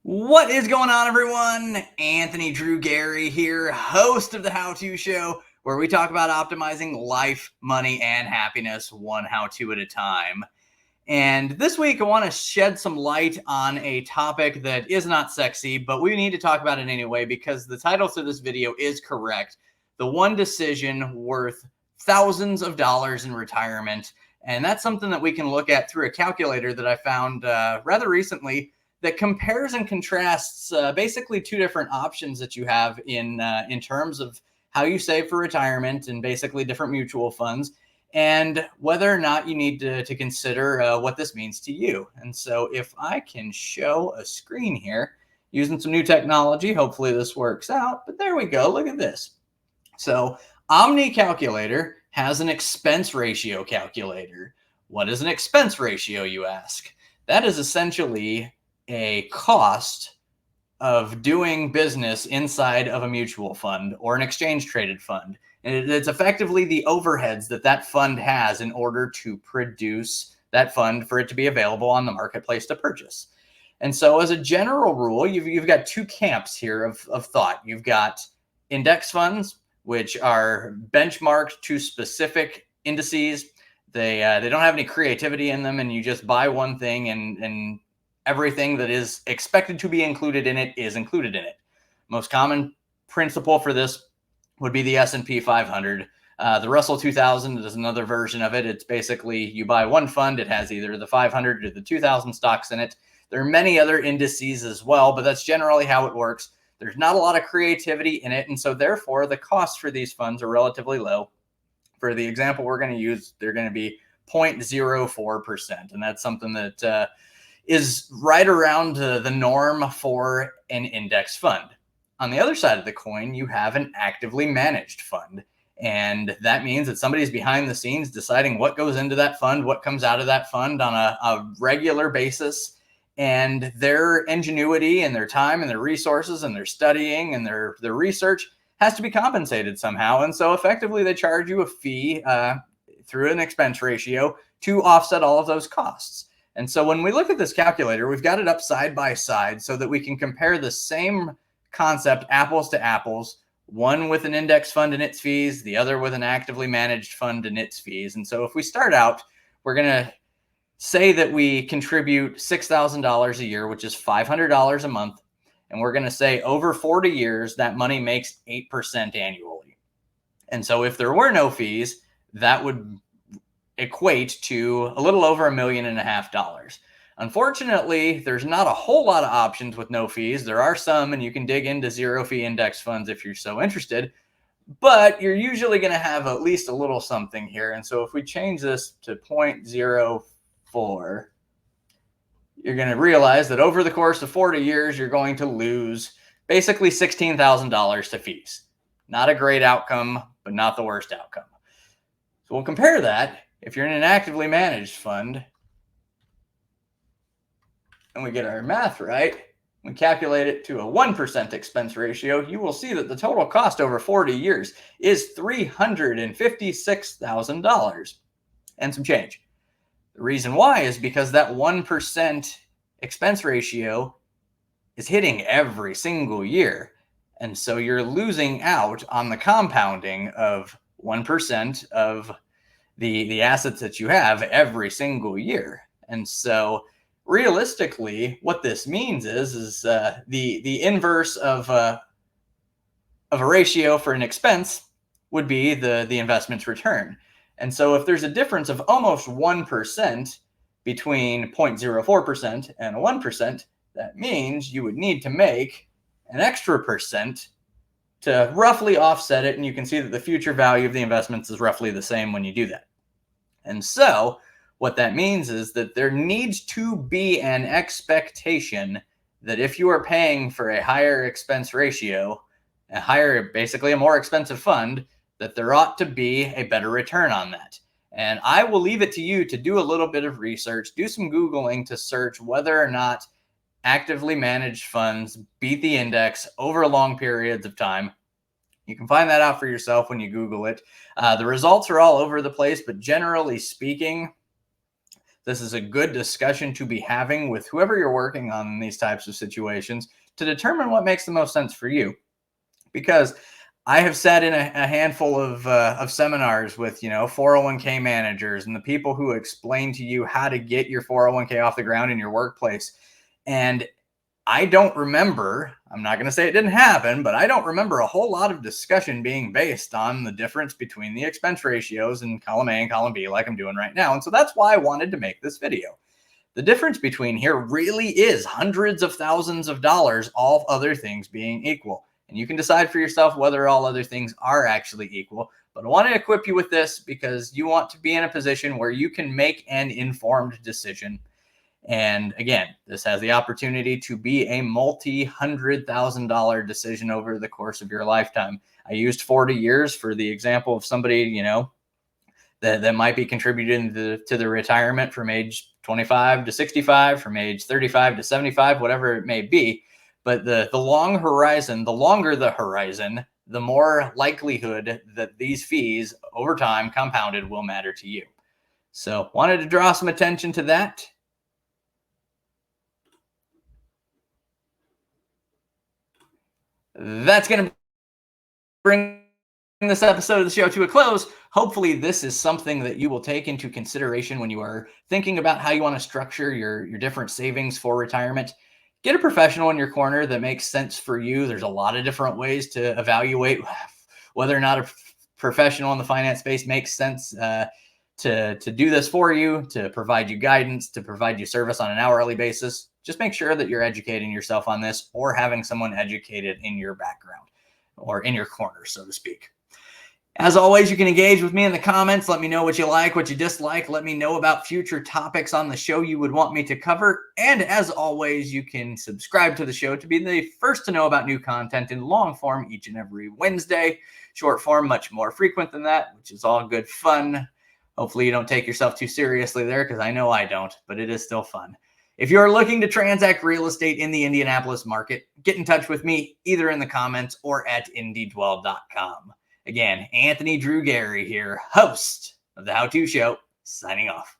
What is going on, everyone? Anthony Drew Gary here, host of the How To Show, where we talk about optimizing life, money, and happiness one how to at a time. And this week, I want to shed some light on a topic that is not sexy, but we need to talk about it anyway because the title to this video is correct. The one decision worth thousands of dollars in retirement. And that's something that we can look at through a calculator that I found rather recently that compares and contrasts basically two different options that you have in terms of how you save for retirement and basically different mutual funds and whether or not you need to consider what this means to you. And so if I can show a screen here using some new technology, hopefully this works out, but there we go. Look at this. So Omni Calculator has an expense ratio calculator. What is an expense ratio, you ask? That is essentially a cost of doing business inside of a mutual fund or an exchange traded fund. And it's effectively the overheads that fund has in order to produce that fund for it to be available on the marketplace to purchase. And so as a general rule, you've got two camps here of thought. You've got index funds, which are benchmarked to specific indices. They don't have any creativity in them, and you just buy one thing and everything that is expected to be included in it is included in it. Most common principle for this would be the S&P 500. The Russell 2000 is another version of it. It's basically you buy one fund. It has either the 500 or the 2000 stocks in it. There are many other indices as well, but that's generally how it works. There's not a lot of creativity in it, and so therefore the costs for these funds are relatively low. For the example we're going to use, they're going to be 0.04%, and that's something that is right around the norm for an index fund. On the other side of the coin, you have an actively managed fund. And that means that somebody's behind the scenes deciding what goes into that fund, what comes out of that fund on a regular basis. And their ingenuity and their time and their resources and their studying and their research has to be compensated somehow. And so effectively, they charge you a fee through an expense ratio to offset all of those costs. And so when we look at this calculator, we've got it up side by side so that we can compare the same concept, apples to apples, one with an index fund and its fees, the other with an actively managed fund and its fees. And so if we start out, we're going to say that we contribute $6,000 a year, which is $500 a month. And we're going to say over 40 years, that money makes 8% annually. And so if there were no fees, that would equate to a little over $1.5 million. Unfortunately, there's not a whole lot of options with no fees. There are some, and you can dig into zero fee index funds if you're so interested, but you're usually going to have at least a little something here. And so if we change this to 0.04, you're going to realize that over the course of 40 years, you're going to lose basically $16,000 to fees. Not a great outcome, but not the worst outcome. So we'll compare that. If you're in an actively managed fund and we get our math right, we calculate it to a 1% expense ratio, you will see that the total cost over 40 years is $356,000 and some change. The reason why is because that 1% expense ratio is hitting every single year. And so you're losing out on the compounding of 1% of the assets that you have every single year. And so realistically, what this means is the inverse of a ratio for an expense would be the investment's return. And so if there's a difference of almost 1% between 0.04% and 1%, that means you would need to make an extra percent to roughly offset it. And you can see that the future value of the investments is roughly the same when you do that. And so what that means is that there needs to be an expectation that if you are paying for a higher expense ratio, basically a more expensive fund, that there ought to be a better return on that. And I will leave it to you to do a little bit of research, do some Googling to search whether or not actively managed funds beat the index over long periods of time. You can find that out for yourself when you Google it. The results are all over the place, but generally speaking, this is a good discussion to be having with whoever you're working on in these types of situations to determine what makes the most sense for you. Because I have sat in a handful of seminars with, 401k managers and the people who explain to you how to get your 401k off the ground in your workplace. And I don't remember, I'm not going to say it didn't happen, but I don't remember a whole lot of discussion being based on the difference between the expense ratios in column A and column B like I'm doing right now. And so that's why I wanted to make this video. The difference between here really is hundreds of thousands of dollars, all other things being equal. And you can decide for yourself whether all other things are actually equal. But I want to equip you with this because you want to be in a position where you can make an informed decision. And again, this has the opportunity to be a multi-$100,000 decision over the course of your lifetime. I used 40 years for the example of somebody, that might be contributing to the retirement from age 25 to 65, from age 35 to 75, whatever it may be. But the long horizon, the longer the horizon, the more likelihood that these fees over time compounded will matter to you. So wanted to draw some attention to that. That's going to bring this episode of the show to a close. Hopefully this is something that you will take into consideration when you are thinking about how you want to structure your different savings for retirement. Get a professional in your corner that makes sense for you. There's a lot of different ways to evaluate whether or not a professional in the finance space makes sense to do this for you, to provide you guidance, to provide you service on an hourly basis. Just make sure that you're educating yourself on this or having someone educated in your background or in your corner, so to speak. As always, you can engage with me in the comments. Let me know what you like, what you dislike. Let me know about future topics on the show you would want me to cover. And as always, you can subscribe to the show to be the first to know about new content in long form each and every Wednesday. Short form, much more frequent than that, which is all good fun. Hopefully you don't take yourself too seriously there, because I know I don't, but it is still fun. If you're looking to transact real estate in the Indianapolis market, get in touch with me either in the comments or at IndyDwell.com. Again, Anthony Drew Gary here, host of The How To Show, signing off.